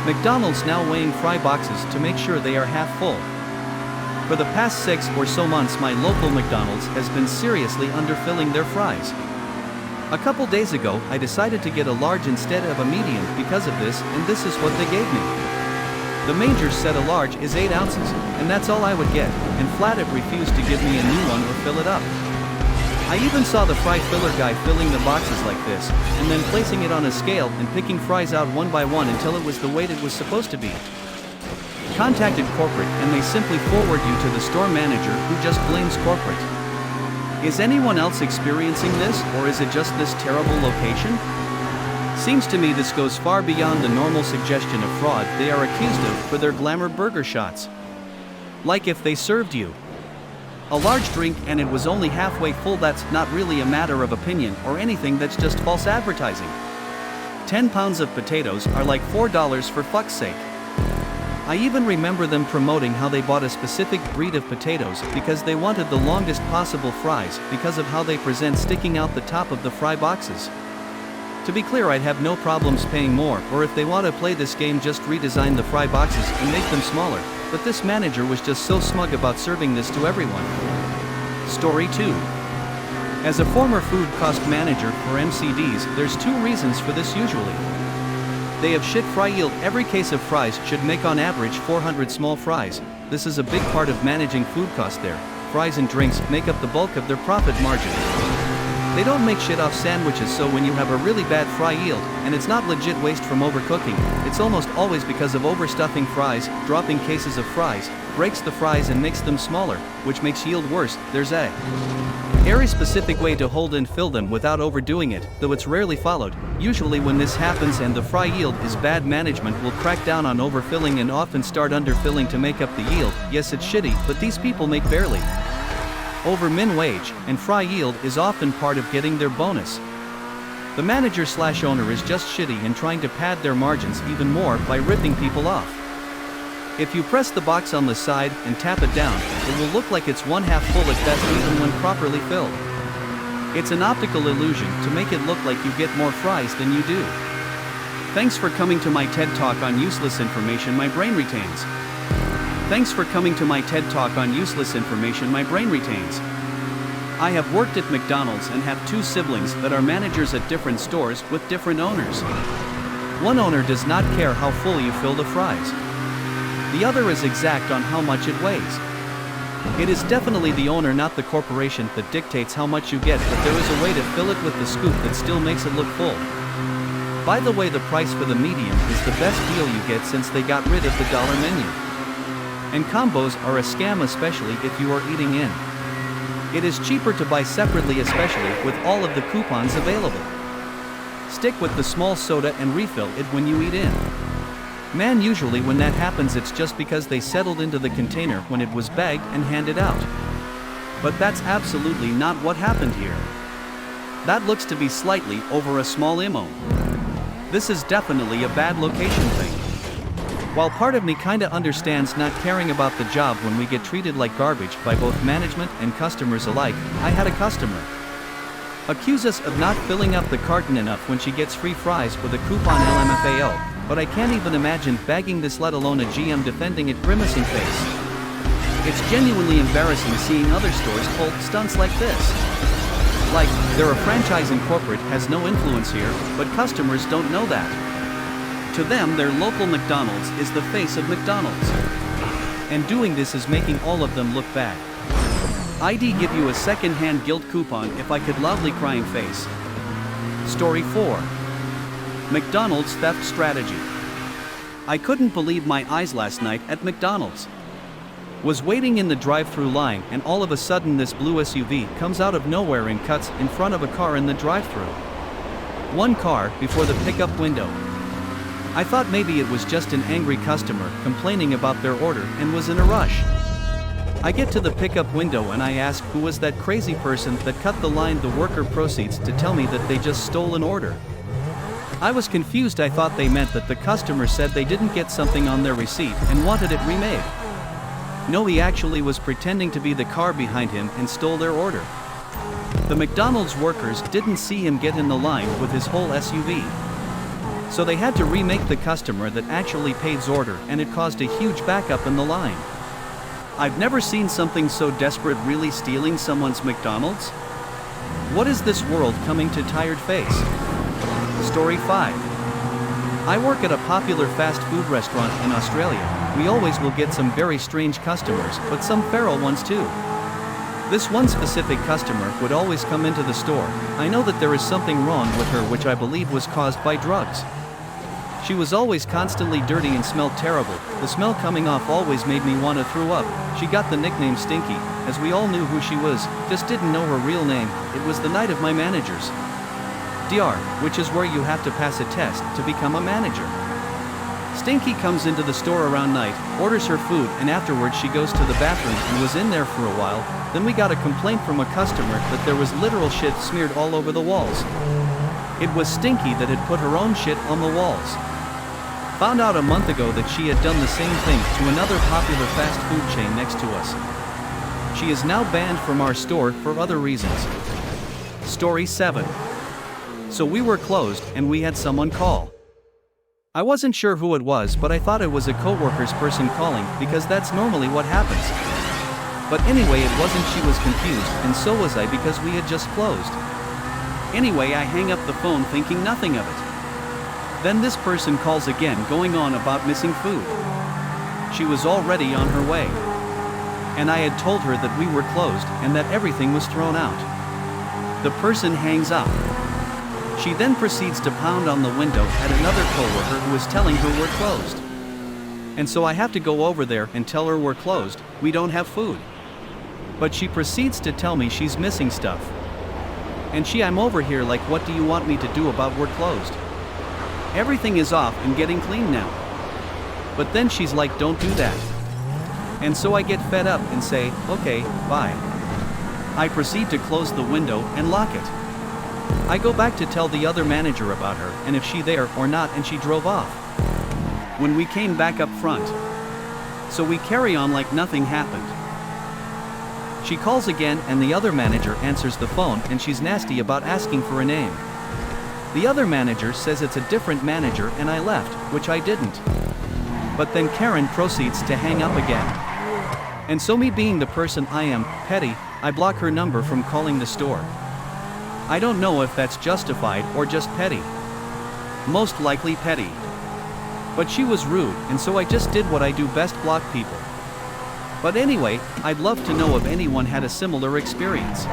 McDonald's now weighing fry boxes to make sure they are half full. For the past 6 or so months my local McDonald's has been seriously underfilling their fries. A couple days ago I decided to get a large instead of a medium because of this, and this is what they gave me. The Majors said a large is 8 ounces, and that's all I would get, and flat-out refused to give me a new one or fill it up. I even saw the fry filler guy filling the boxes like this, and then placing it on a scale and picking fries out one by one until it was the weight it was supposed to be. Contacted corporate and they simply forward you to the store manager who just blames corporate. Is anyone else experiencing this, or is it just this terrible location? Seems to me this goes far beyond the normal suggestion of fraud they are accused of for their glamour burger shots. Like if they served you a large drink and it was only halfway full, that's not really a matter of opinion or anything, that's just false advertising. 10 pounds of potatoes are like $4 for fuck's sake. I even remember them promoting how they bought a specific breed of potatoes because they wanted the longest possible fries because of how they present sticking out the top of the fry boxes. To be clear, I'd have no problems paying more, or if they want to play this game just redesign the fry boxes and make them smaller, but this manager was just so smug about serving this to everyone. Story 2. As a former food cost manager for MCDs, there's 2 reasons for this usually. They have shit fry yield. Every case of fries should make on average 400 small fries. This is a big part of managing food cost there. Fries and drinks make up the bulk of their profit margin. They don't make shit off sandwiches, so when you have a really bad fry yield, and it's not legit waste from overcooking, it's almost always because of overstuffing fries. Dropping cases of fries breaks the fries and makes them smaller, which makes yield worse. There's a very specific way to hold and fill them without overdoing it, though it's rarely followed. Usually when this happens and the fry yield is bad, management will crack down on overfilling and often start underfilling to make up the yield. Yes, it's shitty, but these people make barely over min wage, and fry yield is often part of getting their bonus. The manager/owner is just shitty and trying to pad their margins even more by ripping people off. If you press the box on the side and tap it down, it will look like it's 1/2 full at best even when properly filled. It's an optical illusion to make it look like you get more fries than you do. Thanks for coming to my TED Talk on useless information my brain retains. Thanks for coming to my TED Talk on useless information my brain retains. I have worked at McDonald's and have 2 siblings that are managers at different stores with different owners. One owner does not care how full you fill the fries. The other is exact on how much it weighs. It is definitely the owner, not the corporation, that dictates how much you get, but there is a way to fill it with the scoop that still makes it look full. By the way, the price for the medium is the best deal you get since they got rid of the dollar menu. And combos are a scam, especially if you are eating in. It is cheaper to buy separately, especially with all of the coupons available. Stick with the small soda and refill it when you eat in. Man, usually when that happens it's just because they settled into the container when it was bagged and handed out. But that's absolutely not what happened here. That looks to be slightly over a small IMO. This is definitely a bad location thing. While part of me kinda understands not caring about the job when we get treated like garbage by both management and customers alike, I had a customer accuse us of not filling up the carton enough when she gets free fries with a coupon LMFAO, but I can't even imagine bagging this, let alone a GM defending it, grimacing face. It's genuinely embarrassing seeing other stores pull stunts like this. Like, they're a franchise and corporate has no influence here, but customers don't know that. To them, their local McDonald's is the face of McDonald's. And doing this is making all of them look bad. I'd give you a second-hand guilt coupon if I could, loudly crying face. Story 4. McDonald's theft strategy. I couldn't believe my eyes last night at McDonald's. Was waiting in the drive-thru line and all of a sudden this blue SUV comes out of nowhere and cuts in front of a car in the drive-thru. One car before the pickup window. I thought maybe it was just an angry customer complaining about their order and was in a rush. I get to the pickup window and I ask who was that crazy person that cut the line. The worker proceeds to tell me that they just stole an order. I was confused. I thought they meant that the customer said they didn't get something on their receipt and wanted it remade. No, he actually was pretending to be the car behind him and stole their order. The McDonald's workers didn't see him get in the line with his whole SUV. So they had to remake the customer that actually paid's order, and it caused a huge backup in the line. I've never seen something so desperate, really stealing someone's McDonald's. What is this world coming to tired face? Story 5. I work at a popular fast food restaurant in Australia. We always will get some very strange customers, but some feral ones too. This one specific customer would always come into the store. I know that there is something wrong with her, which I believe was caused by drugs. She was always constantly dirty and smelled terrible. The smell coming off always made me want to throw up. She got the nickname Stinky, as we all knew who she was, just didn't know her real name. It was the night of my manager's DR, which is where you have to pass a test to become a manager. Stinky comes into the store around night, orders her food, and afterwards she goes to the bathroom and was in there for a while. Then we got a complaint from a customer that there was literal shit smeared all over the walls. It was Stinky that had put her own shit on the walls. Found out a month ago that she had done the same thing to another popular fast food chain next to us. She is now banned from our store for other reasons. Story 7. So we were closed and we had someone call. I wasn't sure who it was, but I thought it was a co-worker's person calling, because that's normally what happens. But anyway, it wasn't. She was confused, and so was I, because we had just closed. Anyway, I hang up the phone thinking nothing of it. Then this person calls again, going on about missing food. She was already on her way. And I had told her that we were closed and that everything was thrown out. The person hangs up. She then proceeds to pound on the window at another coworker who is telling her we're closed. And so I have to go over there and tell her we're closed, we don't have food. But she proceeds to tell me she's missing stuff. And I'm over here like, what do you want me to do about we're closed? Everything is off and getting clean now. But then she's like, don't do that. And so I get fed up and say, okay, bye. I proceed to close the window and lock it. I go back to tell the other manager about her and if she there or not, and she drove off. When we came back up front. So we carry on like nothing happened. She calls again and the other manager answers the phone, and she's nasty about asking for a name. The other manager says it's a different manager and I left, which I didn't. But then Karen proceeds to hang up again. And so, me being the person I am, petty, I block her number from calling the store. I don't know if that's justified or just petty. Most likely petty. But she was rude, and so I just did what I do best, block people. But anyway, I'd love to know if anyone had a similar experience.